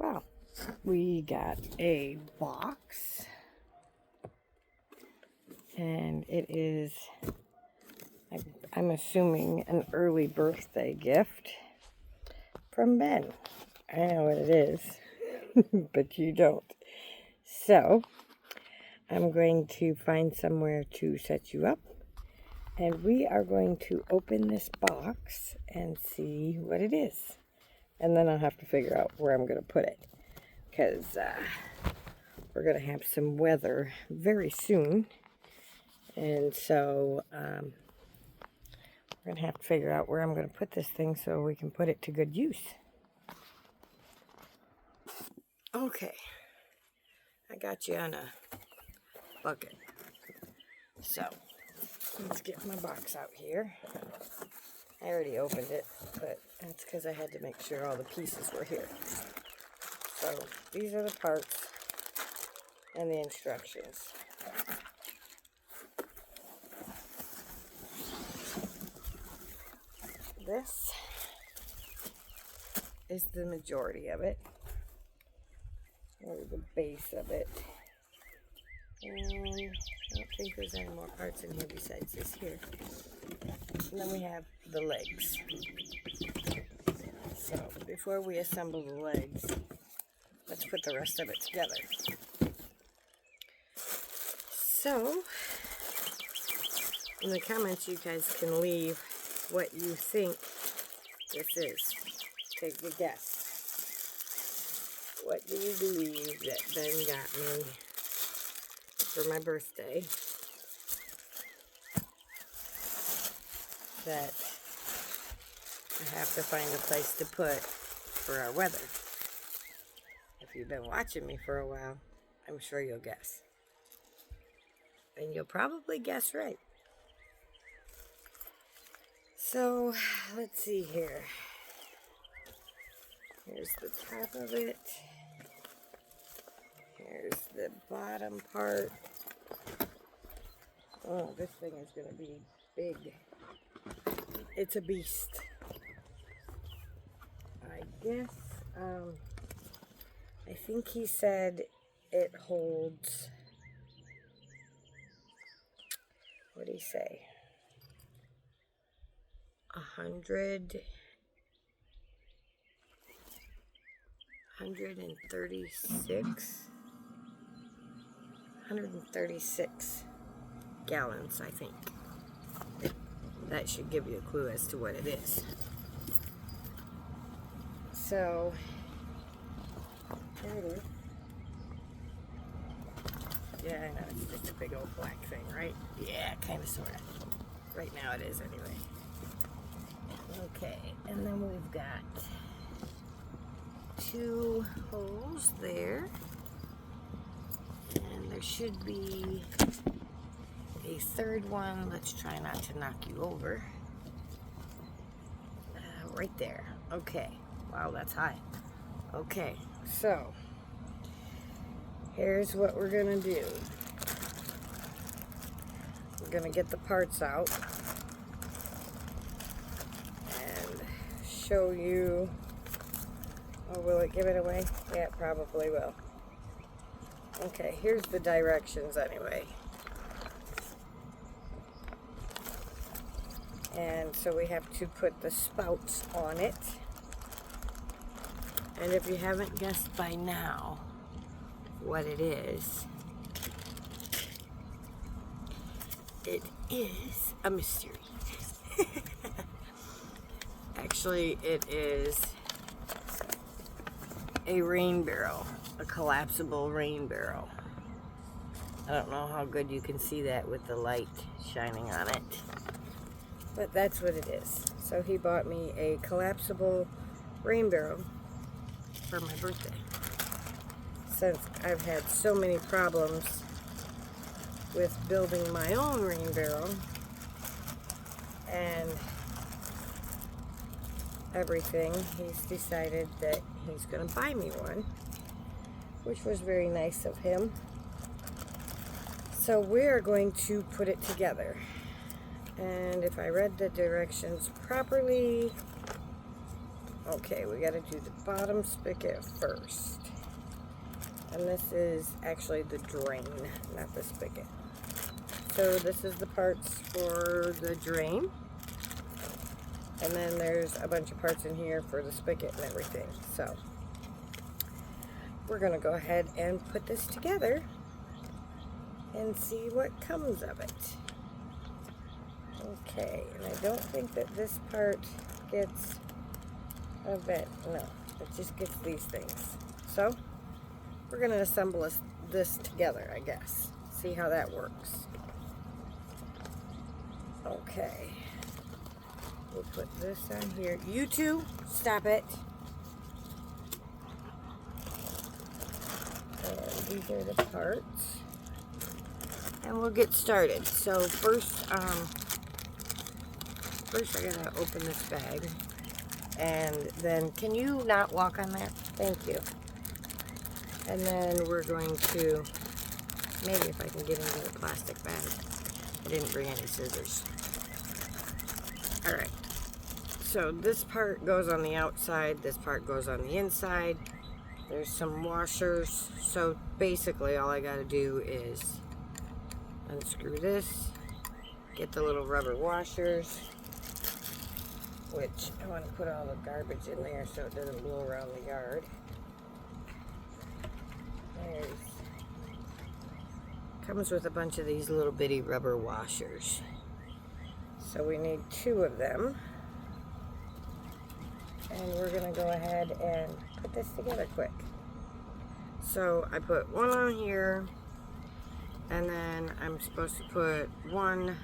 Well, we got a box, and it is, I'm assuming, an early birthday gift from Ben. I know what it is, but you don't. So, I'm going to find somewhere to set you up, and we are going to open this box and see what it is. And then I'll have to figure out where I'm going to put it, because we're going to have some weather very soon. And so we're going to have to figure out where I'm going to put this thing so we can put it to good use. Okay, I got you on a bucket. So let's get my box out here. I already opened it, but that's because I had to make sure all the pieces were here. So these are the parts and the instructions. This is the majority of it, or the base of it. And I don't think there's any more parts in here besides this here. And then we have the legs. So before we assemble the legs, let's put the rest of it together. So in the comments, you guys can leave what you think this is. Take a guess. What do you believe that Ben got me for my birthday that I have to find a place to put for our weather? If you've been watching me for a while, I'm sure you'll guess. And you'll probably guess right. So, let's see here. Here's the top of it. Here's the bottom part. Oh, this thing is going to be big. It's a beast. I guess, I think he said it holds, what did he say? 136 gallons, I think. That should give you a clue as to what it is. So, there it is. Yeah, I know, it's just a big old black thing, right? Yeah, kind of, sort of. Right now it is, anyway. Okay, and then we've got 2 holes there. And there should be a third one. Let's try not to knock you over. Right there. Okay. Wow, that's high. Okay, so here's what we're gonna do. We're gonna get the parts out and show you. Oh, will it give it away? Yeah, it probably will. Okay, here's the directions anyway. And so we have to put the spouts on it. And if you haven't guessed by now what it is a mystery. Actually, it is a rain barrel, a collapsible rain barrel. I don't know how good you can see that with the light shining on it, but that's what it is. So he bought me a collapsible rain barrel for my birthday. Since I've had so many problems with building my own rain barrel and everything, he's decided that he's going to buy me one, which was very nice of him. So we're going to put it together. And if I read the directions properly, Okay, we got to do the bottom spigot first. And this is actually the drain, not the spigot. So this is the parts for the drain. And then there's a bunch of parts in here for the spigot and everything. So we're going to go ahead and put this together and see what comes of it. Okay, and I don't think that this part gets a vent. No, it just gets these things. So we're going to assemble this together, I guess. See how that works. Okay. We'll put this on here. You two, stop it. And these are the parts. And we'll get started. So first I gotta open this bag. And then, can you not walk on that? Thank you. And then we're going to, maybe if I can get into the plastic bag. I didn't bring any scissors. Alright. So this part goes on the outside, this part goes on the inside. There's some washers. So basically all I gotta do is unscrew this, get the little rubber washers, which I want to put all the garbage in there so it doesn't blow around the yard. Comes with a bunch of these little bitty rubber washers. So we need 2 of them. And we're going to go ahead and put this together quick. So I put one on here, and then I'm supposed to put one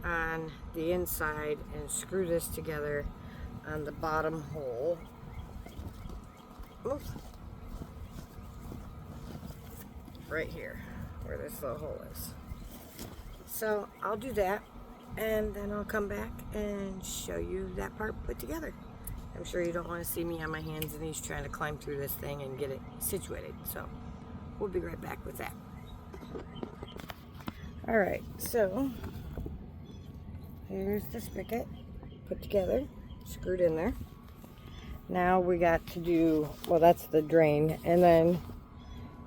on the inside and screw this together on the bottom hole. Oops. Right here, where this little hole is. So I'll do that, and then I'll come back and show you that part put together. I'm sure you don't want to see me on my hands and knees trying to climb through this thing and get it situated. So we'll be right back with that. Alright, so here's the spigot put together, screwed in there. Now we got to do, well, that's the drain, and then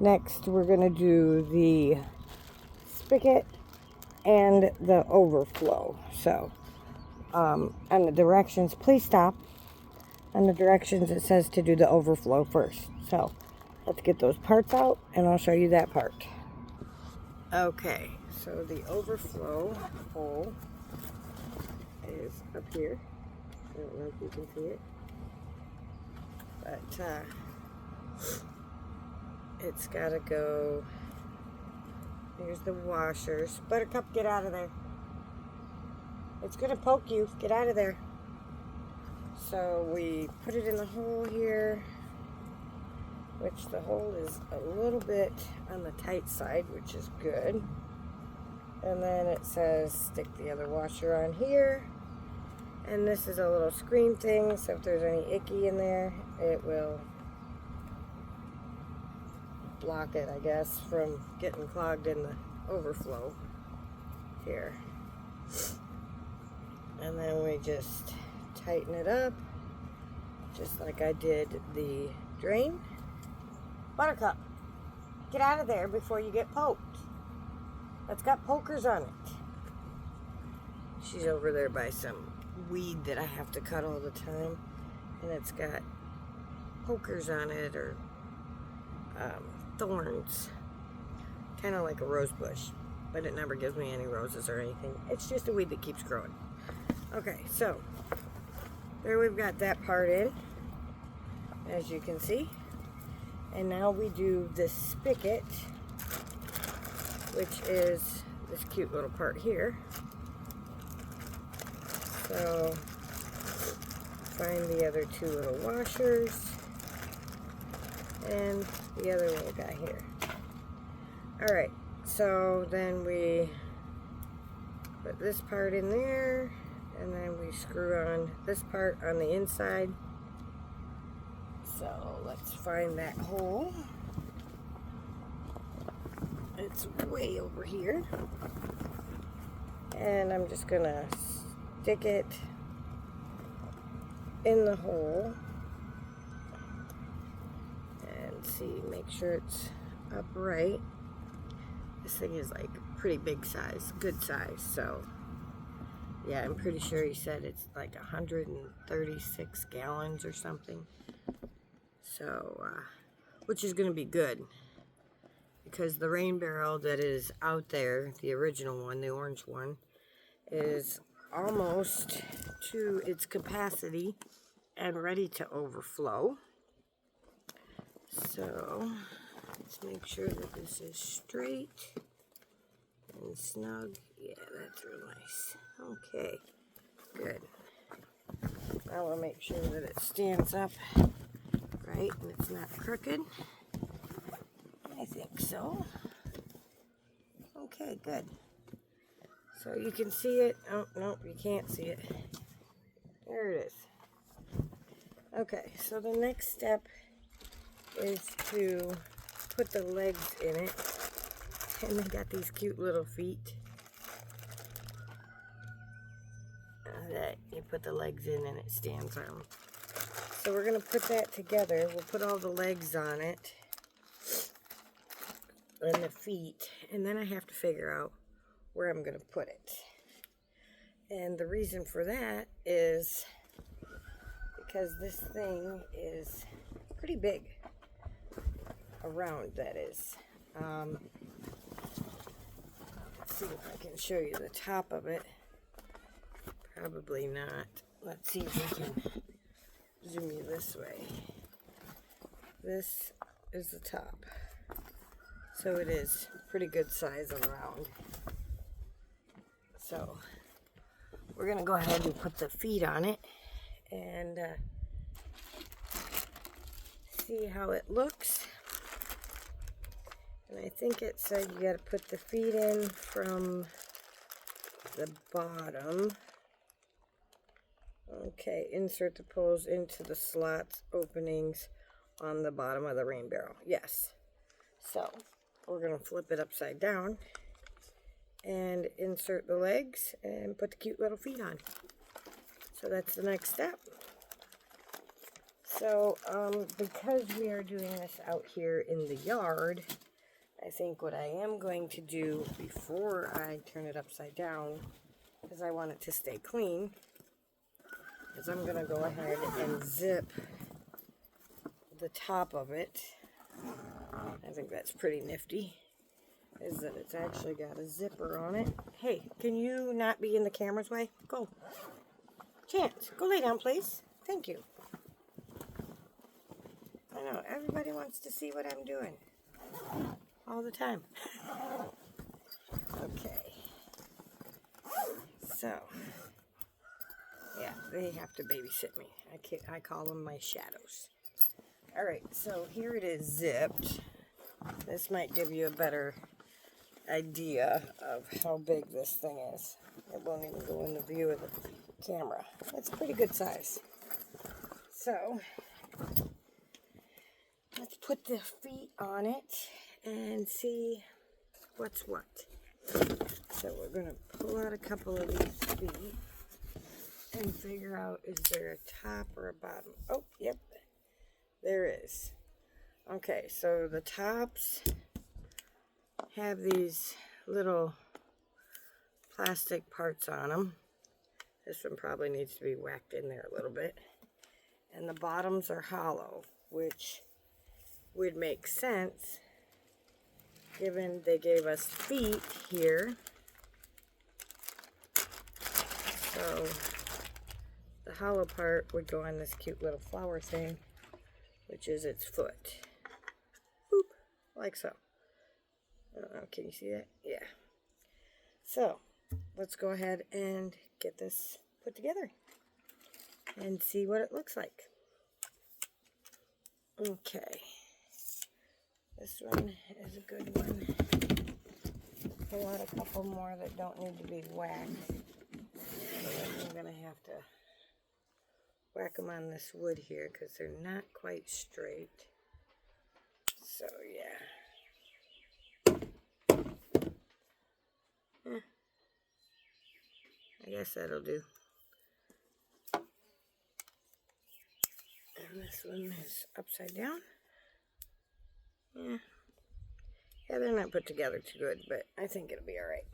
next we're going to do the spigot and the overflow. So on the directions, please stop. On the directions it says to do the overflow first. So let's get those parts out and I'll show you that part. Okay, so the overflow hole is up here. I don't know if you can see it, but it's gotta go. Here's the washers. Buttercup, get out of there. It's gonna poke you. Get out of there. So we put it in the hole here, which the hole is a little bit on the tight side, which is good. And then it says stick the other washer on here. And this is a little screen thing, so if there's any icky in there, it will block it, I guess, from getting clogged in the overflow here. And then we just tighten it up, just like I did the drain. Buttercup, get out of there before you get poked. That's got pokers on it. She's over there by some weed that I have to cut all the time, and it's got pokers on it, or thorns, kind of like a rose bush, but it never gives me any roses or anything. It's just a weed that keeps growing. Okay, so there we've got that part in, as you can see. And now we do the spigot, which is this cute little part here. So find the other 2 little washers and the other little guy here. Alright, so then we put this part in there, and then we screw on this part on the inside. So let's find that hole. It's way over here. And I'm just gonna stick it in the hole and see, make sure it's upright. This thing is like pretty big size, good size, so yeah, I'm pretty sure he said it's like 136 gallons or something. So, which is going to be good, because the rain barrel that is out there, the original one, the orange one, is almost to its capacity and ready to overflow. So, let's make sure that this is straight and snug. Yeah, that's real nice. Okay, good. Now we'll make sure that it stands up right and it's not crooked. I think so. Okay, good. So you can see it. Oh, no, you can't see it. There it is. Okay, so the next step is to put the legs in it. And they got these cute little feet that you put the legs in and it stands on them. So we're going to put that together. We'll put all the legs on it and the feet, and then I have to figure out where I'm going to put it. And the reason for that is because this thing is pretty big. Around, that is. Let's see if I can show you the top of it. Probably not. Let's see if we can zoom you this way. This is the top. So it is pretty good size around. So we're going to go ahead and put the feet on it and see how it looks. And I think it said you got to put the feet in from the bottom. Okay, insert the poles into the slots openings on the bottom of the rain barrel. Yes. So we're going to flip it upside down and insert the legs and put the cute little feet on. So that's the next step. So because we are doing this out here in the yard, I think what I am going to do before I turn it upside down, because I want it to stay clean, is I'm going to go ahead and zip the top of it. I think that's pretty nifty, is that it's actually got a zipper on it. Hey, can you not be in the camera's way? Go. Chance, go lay down, please. Thank you. I know, everybody wants to see what I'm doing. All the time. Okay. So, yeah, they have to babysit me. I call them my shadows. Alright, so here it is zipped. This might give you a better idea of how big this thing is. It won't even go in the view of the camera. It's a pretty good size. So, let's put the feet on it and see what's what. So we're going to pull out a couple of these feet and figure out, is there a top or a bottom? Oh, yep, there is. Okay, so the tops have these little plastic parts on them. This one probably needs to be whacked in there a little bit. And the bottoms are hollow, which would make sense given they gave us feet here. So the hollow part would go on this cute little flower thing, which is its foot. Boop, like so. Can you see that? Yeah. So let's go ahead and get this put together and see what it looks like. Okay. This one is a good one. Pull out a couple more that don't need to be whacked. I'm going to have to whack them on this wood here because they're not quite straight. So, yeah. I guess that'll do. And this one is upside down. Yeah, they're not put together too good, but I think it'll be alright.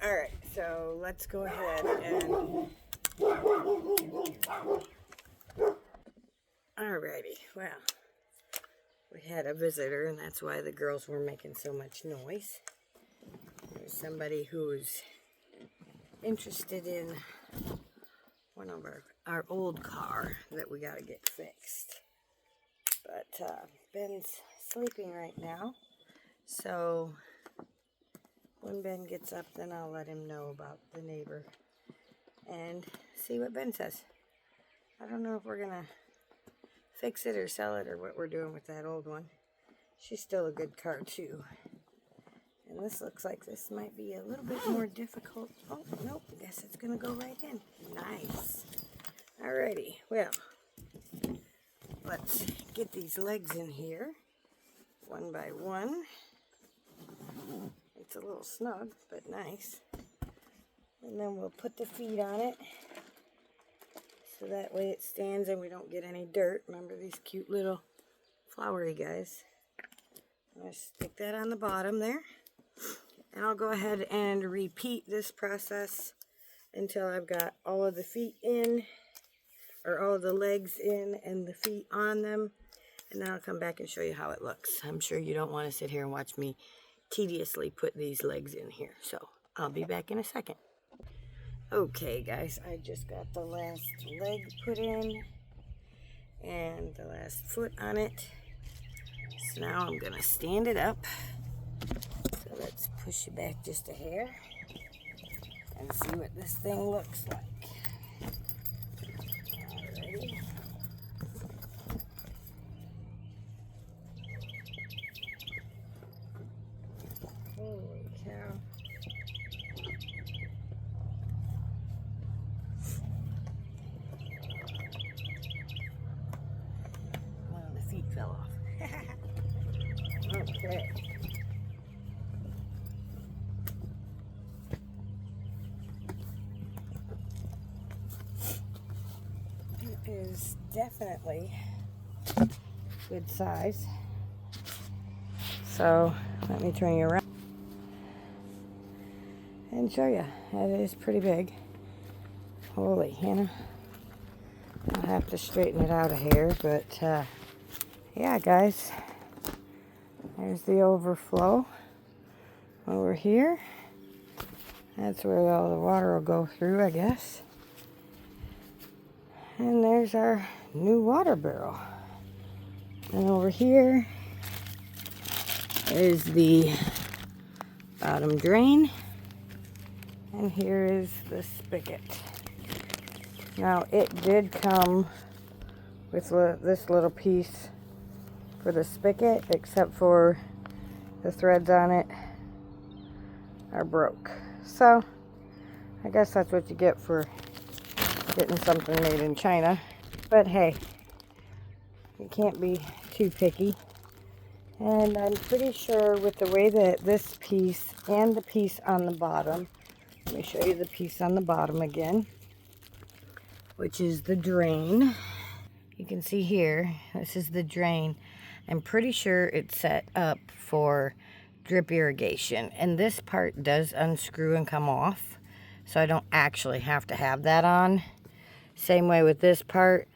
Alright, so let's go ahead and... Alrighty, well, we had a visitor, and that's why the girls were making so much noise. There's somebody who's interested in one of our old car that we got to get fixed. But Ben's sleeping right now, so when Ben gets up, then I'll let him know about the neighbor and see what Ben says. I don't know if we're gonna fix it or sell it or what we're doing with that old one. She's still a good car too. And this looks like this might be a little bit more difficult. Oh, nope, guess it's gonna go right in. Nice. Alrighty, well, let's get these legs in here, one by one. It's a little snug, but nice. And then we'll put the feet on it, so that way it stands and we don't get any dirt. Remember these cute little flowery guys. I'm going to stick that on the bottom there. And I'll go ahead and repeat this process until I've got all of the feet in, or all of the legs in and the feet on them. And then I'll come back and show you how it looks. I'm sure you don't want to sit here and watch me tediously put these legs in here. So I'll be back in a second. Okay guys, I just got the last leg put in and the last foot on it. So now I'm gonna stand it up. So let's push it back just a hair and see what this thing looks like. Alrighty. Holy cow. Well, the feet fell off. Okay. It is definitely good size. So let me turn you around and show you. It is pretty big. Holy Hannah. I'll have to straighten it out a hair, but yeah guys, there's the overflow over here. That's where all the water will go through, I guess. And there's our new water barrel. And over here is the bottom drain. And here is the spigot. Now it did come with this little piece for the spigot, except for the threads on it are broke. So I guess that's what you get for getting something made in China. But hey, you can't be too picky. And I'm pretty sure with the way that this piece and the piece on the bottom, let me show you the piece on the bottom again, which is the drain. You can see here, this is the drain. I'm pretty sure it's set up for drip irrigation. And this part does unscrew and come off, so I don't actually have to have that on. Same way with this part.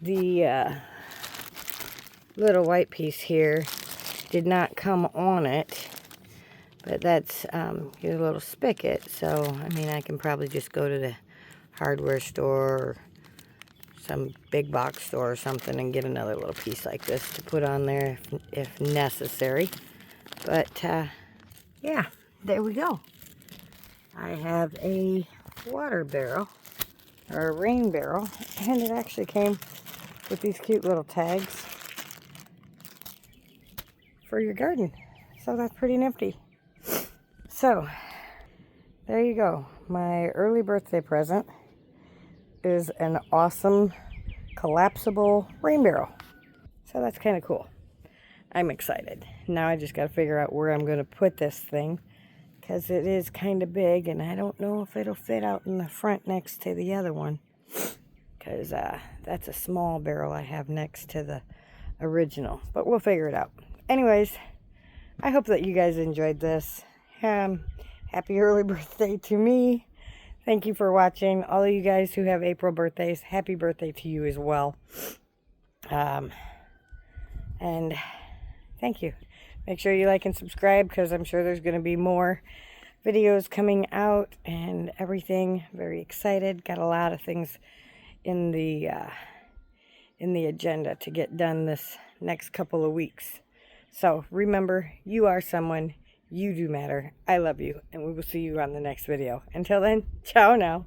The little white piece here did not come on it, but that's your little spigot. So I mean, I can probably just go to the hardware store or some big box store or something and get another little piece like this to put on there if necessary. But yeah, there we go. I have a water barrel, or a rain barrel, and it actually came with these cute little tags for your garden. So that's pretty nifty. So there you go. My early birthday present is an awesome collapsible rain barrel. So that's kind of cool. I'm excited. Now I just got to figure out where I'm going to put this thing, because it is kind of big and I don't know if it'll fit out in the front next to the other one, because that's a small barrel I have next to the original, but we'll figure it out. Anyways, I hope that you guys enjoyed this. Happy early birthday to me. Thank you for watching. All of you guys who have April birthdays, happy birthday to you as well. And thank you. Make sure you like and subscribe, because I'm sure there's going to be more videos coming out and everything. Very excited. Got a lot of things in the agenda to get done this next couple of weeks. So remember, you are someone. You do matter. I love you, and we will see you on the next video. Until then, ciao now.